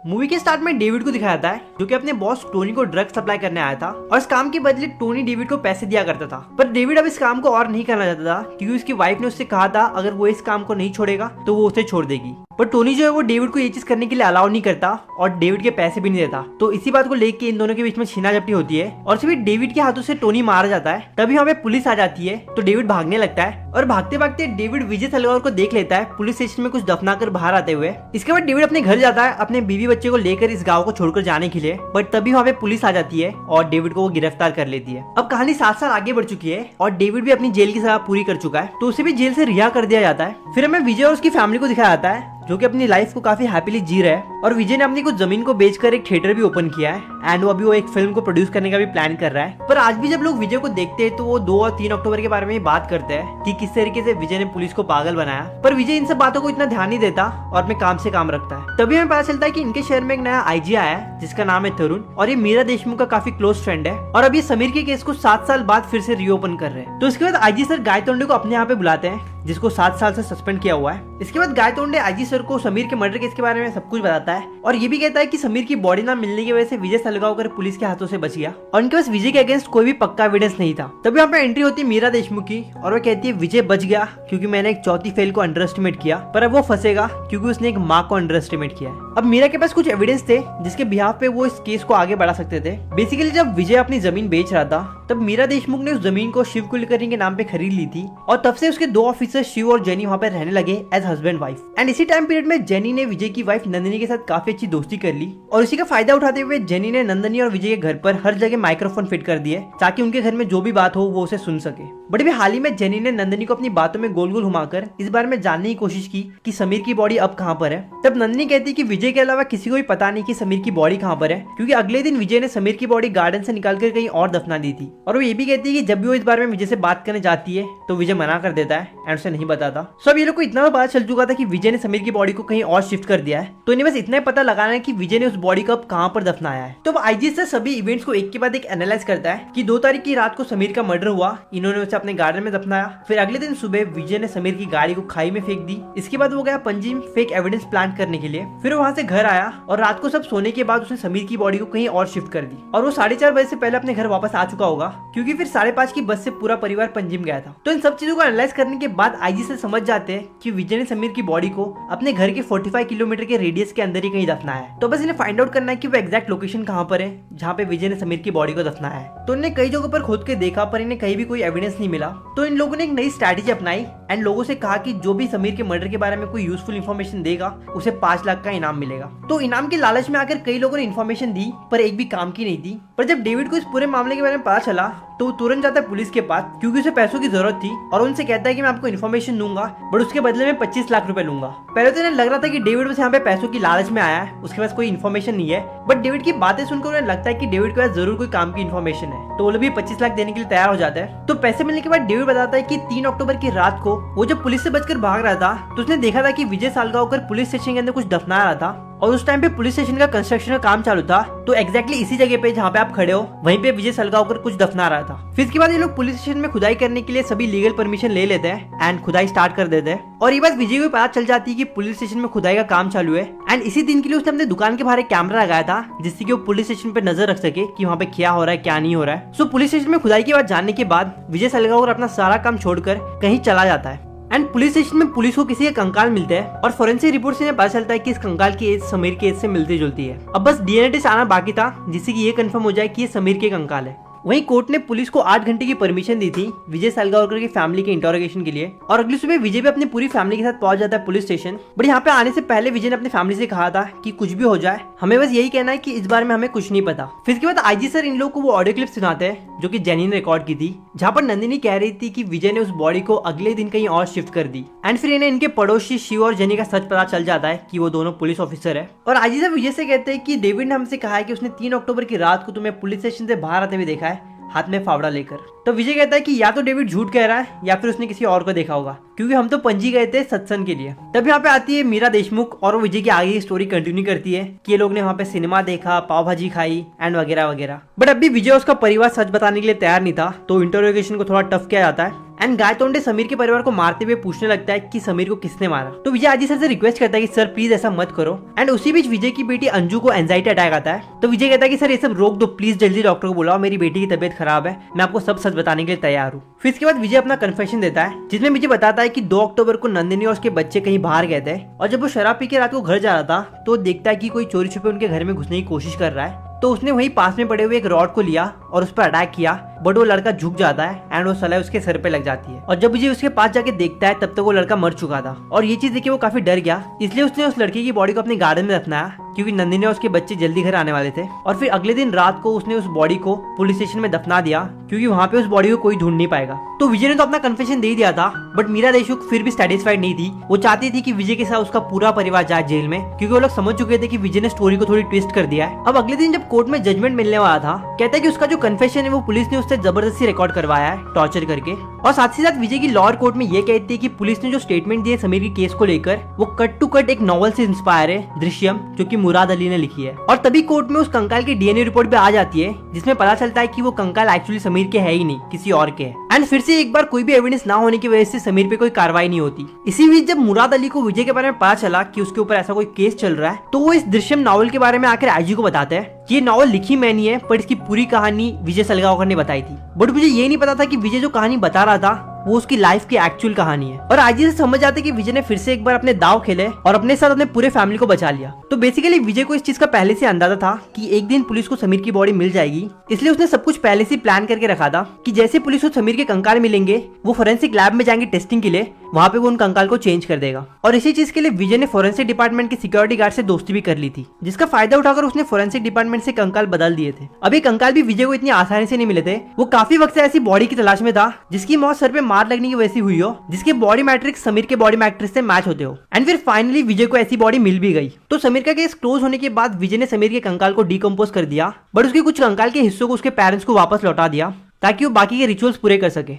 Movie के start में David को दिखाया जाता है जो कि अपने बॉस टोनी को ड्रग सप्लाई करने आया था और इस काम के बदले टोनी डेविड को पैसे दिया करता था। पर डेविड अब इस काम को और नहीं करना चाहता था क्योंकि उसकी वाइफ ने उससे कहा था अगर वो इस काम को नहीं छोड़ेगा तो वो उसे छोड़ देगी। पर टोनी जो है वो डेविड को ये चीज करने के लिए अलाउ नहीं करता और डेविड के पैसे भी नहीं देता। तो इसी बात को लेकर इन दोनों के बीच में छीना झपटी होती है और सिर्फ डेविड के हाथों से टोनी मारा जाता है। तभी वहाँ पे पुलिस आ जाती है तो डेविड भागने लगता है और भागते भागते डेविड विजय सलगांव को देख लेता है पुलिस स्टेशन में कुछ दफना कर बाहर आते हुए। इसके बाद डेविड अपने घर जाता है अपने बीवी बच्चे को लेकर इस गाँव को छोड़कर जाने के लिए, बट तभी वहाँ पे पुलिस आ जाती है और डेविड को वो गिरफ्तार कर लेती है। अब कहानी 7 साल आगे बढ़ चुकी है और डेविड भी अपनी जेल की सजा पूरी कर चुका है तो उसे भी जेल से रिहा कर दिया जाता है। फिर हमें विजय और उसकी फैमिली को दिखाया जाता है जो कि अपनी लाइफ को काफी हैप्पीली जी रहा है और विजय ने अपनी कुछ जमीन को बेचकर एक थिएटर भी ओपन किया है एंड वो एक फिल्म को प्रोड्यूस करने का भी प्लान कर रहा है। पर आज भी जब लोग विजय को देखते हैं तो वो 2 और 3 अक्टूबर के बारे में बात करते हैं कि किस तरीके से विजय ने पुलिस को पागल बनाया। पर विजय इन सब बातों को इतना ध्यान नहीं देता और अपने काम से काम रखता है। तभी हमें पता चलता है कि इनके शहर में एक नया आईजी आया है जिसका नाम है तरुण और ये मीरा देशमुख का काफी क्लोज फ्रेंड है और अब ये समीर के केस को 7 साल बाद फिर से रीओपन कर रहे हैं। तो इसके बाद आईजी सर गाय तोंडे को अपने यहाँ पे बुलाते हैं जिसको 7 साल से सस्पेंड किया हुआ है। इसके बाद गाय तोंडे आईजी सर को समीर के मर्डर केस के बारे में सब कुछ बताता है और ये भी कहता है कि समीर की बॉडी ना मिलने की वजह से विजय सलगांवकर पुलिस के हाथों से बच गया और उनके पास विजय के अगेंस्ट कोई भी पक्का एविडेंस नहीं था। तभी यहाँ पे एंट्री होती है मीरा देशमुख की और वो कहती है विजय बच गया क्योंकि मैंने एक चौथी फेल को अंडर एस्टिमेट किया, पर अब वो फंसेगा क्योंकि उसने एक माँ को अंडर एस्टिमेट किया है। अब मीरा के पास कुछ एविडेंस थे जिसके बिहाफ पे वो इस केस को आगे बढ़ा सकते थे। बेसिकली जब विजय अपनी जमीन बेच रहा था तब मीरा देशमुख ने उस जमीन को शिव कुलकर्णी के नाम पे खरीद ली थी और तब से उसके 2 ऑफिसर शिव और जेनी वहाँ पे रहने लगे एज हस्बैंड वाइफ। एंड इसी टाइम पीरियड में जेनी ने विजय की वाइफ नंदिनी के साथ काफी अच्छी दोस्ती कर ली और उसी का फायदा उठाते हुए जेनी ने नंदिनी और विजय के घर पर हर जगह माइक्रोफोन फिट कर दिए ताकि उनके घर में जो भी बात हो वो उसे सुन सके। बट अभी हाल ही में जेनी ने नंदिनी को अपनी बातों में गोल गोल घुमाकर इस बारे में जानने की कोशिश की कि समीर की बॉडी अब कहाँ पर है। तब नंदिनी कहती कि विजय के अलावा किसी को भी पता नहीं कि समीर की बॉडी कहाँ पर है क्योंकि अगले दिन विजय ने समीर की बॉडी गार्डन से निकालकर कहीं और दफना दी थी। और वो ये भी कहती है कि जब भी वो इस बारे में विजय से बात करने जाती है तो विजय मना कर देता है एंड उसे नहीं बताता। सो अब ये लोग को इतना पता चल चुका था कि विजय ने समीर की बॉडी को कहीं और शिफ्ट कर दिया है तो इन्हें बस इतना पता लगाना है कि विजय ने उस बॉडी को अब कहाँ पर दफनाया है। तो आईजी सर सभी इवेंट्स को एक के बाद एक एनालाइज करता है कि 2 तारीख की रात को समीर का मर्डर हुआ, इन्होंने उसे अपने गार्डन में दफनाया। फिर अगले दिन सुबह विजय ने समीर की गाड़ी को खाई में फेंक दी। इसके बाद वो गया पणजी में फेक एविडेंस प्लांट करने के लिए। फिर वहाँ से घर आया और रात को सब सोने के बाद उसने समीर की बॉडी को कहीं और शिफ्ट कर दी और वो 4:30 बजे से पहले अपने घर वापस आ चुका होगा क्योंकि फिर 5:30 की बस से पूरा परिवार पणजी में गया था। तो इन सब चीजों को एनालाइज करने के बाद आईजी से समझ जाते हैं कि विजय ने समीर की बॉडी को अपने घर के 45 किलोमीटर के रेडियस के अंदर ही कहीं दफनाया है। तो बस इन्हें फाइंड आउट करना है कि वो एग्जैक्ट लोकेशन कहाँ पर है जहाँ पे विजय ने समीर की बॉडी को दफनाया है। तो इन्हें कई जगहों पर खोद के देखा पर इन्हें कहीं भी कोई एविडेंस नहीं मिला। तो इन लोगों ने एक नई स्ट्रैटेजी अपनाई एंड लोगों से कहा कि जो भी समीर के मर्डर के बारे में कोई यूजफुल इन्फॉर्मेशन देगा उसे 5 लाख का इनाम मिलेगा। तो इनाम के लालच में आकर कई लोगों ने इन्फॉर्मेशन दी पर एक भी काम की नहीं थी। पर जब डेविड को इस पूरे मामले के बारे में पता चला तो वो तुरंत जाता है पुलिस के पास क्योंकि उसे पैसों की जरूरत थी और उनसे कहता है कि मैं आपको इन्फॉर्मेशन दूंगा बट उसके बदले में 25 लाख रुपए लूंगा। पहले तो इन्हें लग रहा था कि डेविड बस यहाँ पे पैसों की लालच में आया है, उसके पास कोई इन्फॉर्मेशन नहीं है। बट डेविड की बातें सुनकर उन्हें लगता है कि डेविड के पास जरूर कोई काम की इन्फॉर्मेशन है तो वो भी 25 लाख देने के लिए तैयार हो जाता है। तो पैसे मिलने के बाद डेविड बताता है कि 3 अक्टूबर की रात को वो जब पुलिस से बचकर भाग रहा था तो उसने देखा था कि विजय सलगांवकर पुलिस स्टेशन के अंदर कुछ दफना रहा था और उस टाइम पे पुलिस स्टेशन का कंस्ट्रक्शन का काम चालू था। तो एग्जैक्टली इसी जगह पे जहाँ पे आप खड़े हो वहीं पे विजय सलगांवकर कुछ दफना रहा था। फिर इसके बाद ये लोग पुलिस स्टेशन में खुदाई करने के लिए सभी लीगल परमिशन ले लेते हैं एंड खुदाई स्टार्ट कर देते हैं और ये बात विजय को पता चल जाती है कि पुलिस स्टेशन में खुदाई का काम चालू है एंड इसी दिन के लिए उसने अपने दुकान के बाहर एक कैमरा लगाया था जिससे कि वो पुलिस स्टेशन पे नजर रख सके कि वहाँ पे क्या हो रहा है क्या नहीं हो रहा है। सो पुलिस स्टेशन में खुदाई की बात जानने के बाद विजय सलगांवकर अपना सारा काम छोड़कर कहीं चला जाता है एंड पुलिस स्टेशन में पुलिस को किसी के कंकाल मिलते हैं और फोरेंसिक रिपोर्ट से पता चलता है कि इस कंकाल की एज समीर की एज से मिलती जुलती है। अब बस डीएनए टेस्ट आना बाकी था जिससे कि ये कंफर्म हो जाए कि ये समीर के कंकाल है। वहीं कोर्ट ने पुलिस को 8 घंटे की परमिशन दी थी विजय सलगांवकर की फैमिली के इंटरोगेशन के लिए और अगली सुबह विजय भी अपनी पूरी फैमिली के साथ पहुंच जाता है पुलिस स्टेशन। बट यहाँ पे आने से पहले विजय ने अपनी फैमिली से कहा था कि कुछ भी हो जाए हमें बस यही कहना है कि इस बारे में हमें कुछ नहीं पता। फिर इसके बाद आईजी सर इन लोगों को वो ऑडियो क्लिप सुनाते हैं जो कि जेनी ने रिकॉर्ड की थी जहाँ पर नंदिनी कह रही थी कि विजय ने उस बॉडी को अगले दिन कहीं और शिफ्ट कर दी एंड फिर इन्हें इनके पड़ोसी शिव और जेनी का सच पता चल जाता है कि वो दोनों पुलिस ऑफिसर है। और आईजी सर विजय से कहते हैं कि डेविड ने हमसे कहा है कि उसने 3 अक्टूबर की रात को तुम्हें पुलिस स्टेशन से बाहर आते हुए देखा है हाथ में फावड़ा लेकर। तो विजय कहता है कि या तो डेविड झूठ कह रहा है या फिर उसने किसी और को देखा होगा क्योंकि हम तो पणजी गए थे सत्संग के लिए। तब यहाँ पे आती है मीरा देशमुख और वो विजय की आगे की स्टोरी कंटिन्यू करती है कि ये लोग ने वहाँ पे सिनेमा देखा, पाव भाजी खाई एंड वगैरह वगैरह। बट अभी विजय उसका परिवार सच बताने के लिए तैयार नहीं था तो इंटरोगेशन को थोड़ा टफ किया जाता है एंड गाय तोंडे समीर के परिवार को मारते हुए पूछने लगता है कि समीर को किसने मारा। तो विजय आजी सर से रिक्वेस्ट करता है कि सर प्लीज ऐसा मत करो। एंड उसी बीच विजय की बेटी अंजू को एंजाइटी अटैक आता है। तो विजय कहता है कि सर ये सब रोक दो प्लीज, जल्दी डॉक्टर को बुलाओ, मेरी बेटी की तबीयत खराब है, मैं आपको सब सच बताने के लिए तैयार हूँ। फिर इसके बाद विजय अपना कन्फेशन देता है जिसमें विजय बताता है कि 2 अक्टूबर को नंदिनी और उसके बच्चे कहीं बाहर गए थे और जब वो शराब पी के रात को घर जा रहा था तो देखता है कि कोई चोरी छुपे उनके घर में घुसने की कोशिश कर रहा है। तो उसने वहीं पास में पड़े हुए एक रॉड को लिया और उस पर अटैक किया, बट वो लड़का झुक जाता है एंड वो सलाह उसके सर पे लग जाती है। और जब विजय उसके पास जाके देखता है तब तक वो लड़का मर चुका था और ये चीज देख के वो काफी डर गया, इसलिए उसने उस लड़के की बॉडी को अपने गार्डन में दफनाया क्योंकि नंदिनी और उसके बच्चे जल्दी घर आने वाले थे। और फिर अगले दिन रात को उसने उस बॉडी को पुलिस स्टेशन में दफना दिया क्योंकि वहाँ पे उस बॉडी को कोई ढूंढ नहीं पाएगा। तो विजय ने तो अपना कन्फेशन दे दिया था, बट मीरा देशमुख फिर भी सेटिस्फाइड नहीं थी। वो चाहती थी कि विजय के साथ उसका पूरा परिवार जाए जेल में क्योंकि वो लोग समझ चुके थे कि विजय ने स्टोरी को थोड़ी ट्विस्ट कर दिया है। अब अगले दिन जब कोर्ट में जजमेंट मिलने वाला था, कहता है कि उसका जो कन्फेशन है वो पुलिस ने उससे जबरदस्ती रिकॉर्ड करवाया है टॉर्चर करके। और साथ ही साथ विजय की लॉयर कोर्ट में ये कहती है कि पुलिस ने जो स्टेटमेंट दिए समीर के केस को लेकर वो कट टू कट एक नॉवल से इंस्पायर है, दृश्यम, जो कि मुराद अली ने लिखी है। और तभी कोर्ट में उस कंकाल की डीएनए रिपोर्ट भी आ जाती है जिसमें पता चलता है कि वो कंकाल एक्चुअली समीर के है ही नहीं, किसी और के है। एंड फिर से एक बार कोई भी एविडेंस ना होने की वजह से समीर पे कोई कार्रवाई नहीं होती। इसी बीच जब मुराद अली को विजय के बारे में पता चला कि उसके ऊपर ऐसा कोई केस चल रहा है तो वो इस दृश्यम नॉवल के बारे में आकर आईजी को बताते हैं। ये नॉवल लिखी मैंने है पर इसकी पूरी कहानी विजय सलगांवकर ने बताई थी, बट मुझे ये नहीं पता था कि विजय जो कहानी बता रहा था वो उसकी लाइफ की एक्चुअल कहानी है। और आईजी से समझ आते कि विजय ने फिर से एक बार अपने दाव खेले और अपने साथ अपने पूरे फैमिली को बचा लिया। तो बेसिकली विजय को इस चीज का पहले से अंदाजा था कि एक दिन पुलिस को समीर की बॉडी मिल जाएगी, इसलिए उसने सब कुछ पहले से प्लान करके रखा था कि जैसे पुलिस को समीर के कंकाल मिलेंगे वो फोरेंसिक लैब में जाएंगे टेस्टिंग के लिए, वहाँ पे वो उन कंकाल को चेंज कर देगा। और इसी चीज के लिए विजय ने फोरेंसिक डिपार्टमेंट के सिक्योरिटी गार्ड से दोस्ती भी कर ली थी, जिसका फायदा उठाकर उसने फोरेंसिक डिपार्टमेंट से कंकाल बदल दिए थे। अब ये कंकाल भी विजय को इतनी आसानी से नहीं मिले थे, वो काफी वक्त से ऐसी बॉडी की तलाश में था जिसकी मौत सर पे मार लगने की वजह से हुई हो, जिसके बॉडी मैट्रिक्स समीर के बॉडी मैट्रिक्स से मैच होते हो। एंड फिर फाइनली विजय को ऐसी बॉडी मिल भी गई। तो समीर का केस क्लोज होने के बाद विजय ने समीर के कंकाल को डिकम्पोज कर दिया, बट उसके कुछ कंकाल के हिस्सों को उसके पेरेंट्स को वापस लौटा दिया ताकि वो बाकी के रिचुअल्स पूरे कर सके।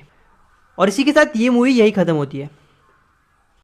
और इसी के साथ ये मूवी यही खत्म होती है।